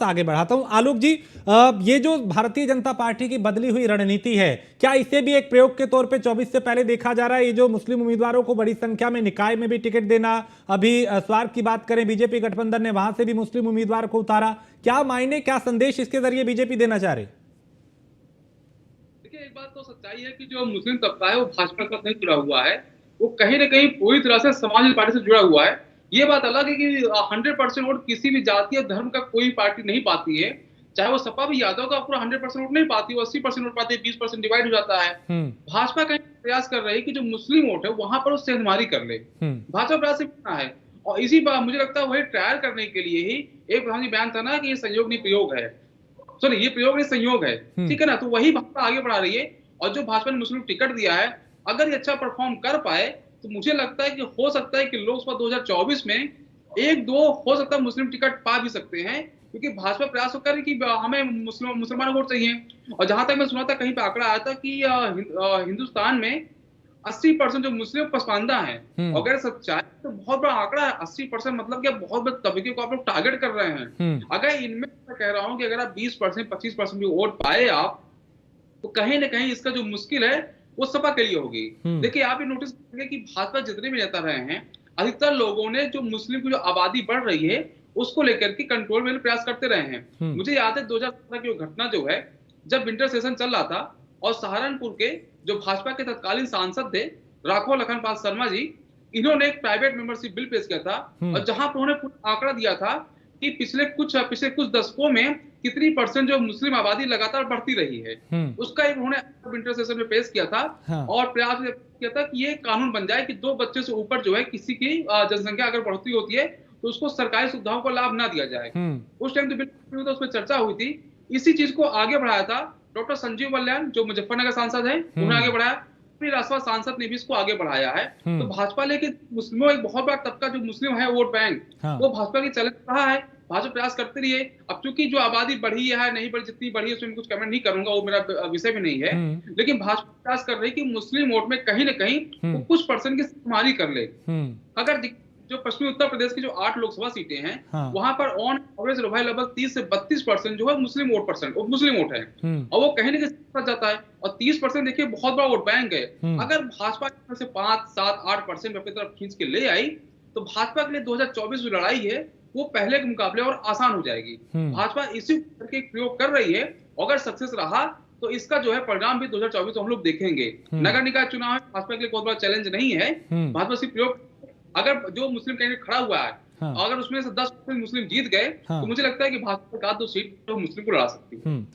आगे बढ़ाता हूं। आलोक जी, ये जो भारतीय जनता पार्टी की बदली हुई रणनीति है, क्या इसे भी एक प्रयोग के तौर पे 24 से पहले देखा जा रहा है? ये जो मुस्लिम उम्मीदवारों को बड़ी संख्या में निकाय में भी टिकट देना, अभी स्वार्थ की बात करें, बीजेपी गठबंधन ने वहां से भी मुस्लिम उम्मीदवार को उतारा, क्या मायने, क्या संदेश इसके जरिए बीजेपी देना चाह रही? देखिए, एक बात तो सच्चाई है कि जो मुस्लिम तबका है वो भाजपा के साथ नहीं जुड़ा हुआ है। वो कहीं ना कहीं पूरी तरह से समाजवादी पार्टी से जुड़ा हुआ है। ये बात अलग है कि 100% वोट किसी भी जाति या धर्म का कोई पार्टी नहीं पाती है। चाहे वो सपा भी यादव का पूरा 100% वोट नहीं पाती, वो 80% वोट पाती है, 20% डिवाइड हो जाता है। हम्म। भाजपा कहीं प्रयास कर रही है कि जो मुस्लिम वोट है वहां पर वो सेंधमारी कर ले। हम्म। भाजपा प्रयास करना है, और इसी बात मुझे लगता है वही ट्रायल करने के लिए ही एक प्रधान जी बयान था ना कि ये संयोग नहीं प्रयोग है। सॉरी, ये प्रयोग नहीं संयोग है। हम्म। ठीक है ना, तो वही भाजपा आगे बढ़ा रही है। और जो भाजपा ने मुस्लिम टिकट दिया है, अगर ये अच्छा परफॉर्म कर पाए तो मुझे लगता है कि हो सकता है कि लोकसभा 2024 में एक दो हो सकता है मुस्लिम टिकट पा भी सकते हैं, क्योंकि भाजपा प्रयास कर रही कि हमें मुसलमान वोट चाहिए। और जहां तक मैं सुना था, कहीं पे आंकड़ा आया था कि हिंदुस्तान में 80% जो मुस्लिम पसमानदा है। हम्म। अगर सच्चाई तो बहुत बड़ा आंकड़ा है 80%, मतलब कि बहुत बड़े तबके को आप लोग टारगेट कर रहे हैं। हम्म। अगर इनमें मैं कह रहा हूं कि अगर आप 20% 25% भी वोट पाए आप, तो कहीं ना कहीं इसका जो मुश्किल है वो सपा के लिए होगी। हम्म। देखिए, आप ये नोटिस करेंगे कि भाजपा जितने भी नेता रहे हैं, अधिकतर लोगों ने जो मुस्लिम की जो आबादी बढ़ रही है उसको लेकर के कंट्रोल में प्रयास करते रहे हैं। हम्म। मुझे याद है 2017 की वो घटना जो है, जब विंटर सेशन चल रहा था और सहारनपुर के जो भाजपा के तत्कालीन सांसद थे राघव लखन पाल शर्मा जी, इन्होंने एक प्राइवेट मेंबरशिप बिल पेश किया था। हम्म। और जहां पर उन्होंने पूरा आंकड़ा दिया था कि पिछले कुछ दशकों में कितनी परसेंट जो मुस्लिम आबादी लगातार बढ़ती रही है, हम्म। उसका एक उन्होंने विंटर सेशन में पेश किया था। हाँ। और प्रयास किया था कि ये कानून बन जाए कि 2 बच्चे से ऊपर जो है किसी की जनसंख्या अगर बढ़ती होती है तो उसको सरकारी सुविधाओं का लाभ ना दिया जाए। हम्म। उस टाइम तो बिल उस पर चर्चा हुई थी। इसी चीज को आगे बढ़ाया था डॉक्टर संजीव बल्यान, जो मुजफ्फरनगर सांसद है, उन्होंने हम्म। आगे बढ़ाया। फिर रासपा सांसद ने भी इसको आगे बढ़ाया है। तो हम्म। भाजपा लेके मुस्लिमों, एक बहुत बड़ा तबका जो मुस्लिम है वोट बैंक, हाँ। वो भाजपा की चैलेंज रहा है। भाजपा प्रयास करते रहिए। अब चूंकि जो आबादी बढ़ी है नहीं बढ़ी, जितनी बढ़ी है उसमें कुछ कमेंट नहीं करूंगा, वो मेरा विषय भी नहीं है। हम्म। लेकिन भाजपा प्रयास कर रही है कि मुस्लिम वोट में कहीं ना कहीं वो हम्म। कुछ परसेंट की इस्तेमाल कर ले। हम्म। अगर जो पश्चिमी उत्तर प्रदेश की जो 8 लोकसभा सीटें हैं, हाँ। वहां पर ऑन एवरेज भाई लगभग 30 से 32% जो है मुस्लिम वोट परसेंट वो मुस्लिम वोट है। हम्म। और वो कहीं ना कहीं फंस जाता है। और 30% देखिए बहुत बड़ा वोट बैंक है। हम्म। अगर भाजपा से 5 7 8% अपनी तरफ खींच के ले आई, तो भाजपा के लिए 2024 जो लड़ाई है वो पहले के मुकाबले और आसान हो जाएगी। हम्म। भाजपा इसी करके प्रयोग कर रही है। अगर सक्सेस रहा तो इसका जो है परिणाम भी 2024 हम लोग देखेंगे। हम्म। नगर निकाय चुनाव है, भाजपा के लिए बहुत बड़ा चैलेंज नहीं है। हम्म। भाजपा सिर्फ प्रयोग, अगर जो मुस्लिम कैंडिडेट खड़ा हुआ है, हाँ। अगर उसमें से 10% मुस्लिम जीत गए, तो हाँ। मुझे लगता है कि भाजपा एक आध दो सीट तो मुस्लिम को लड़ा सकती है। हम्म।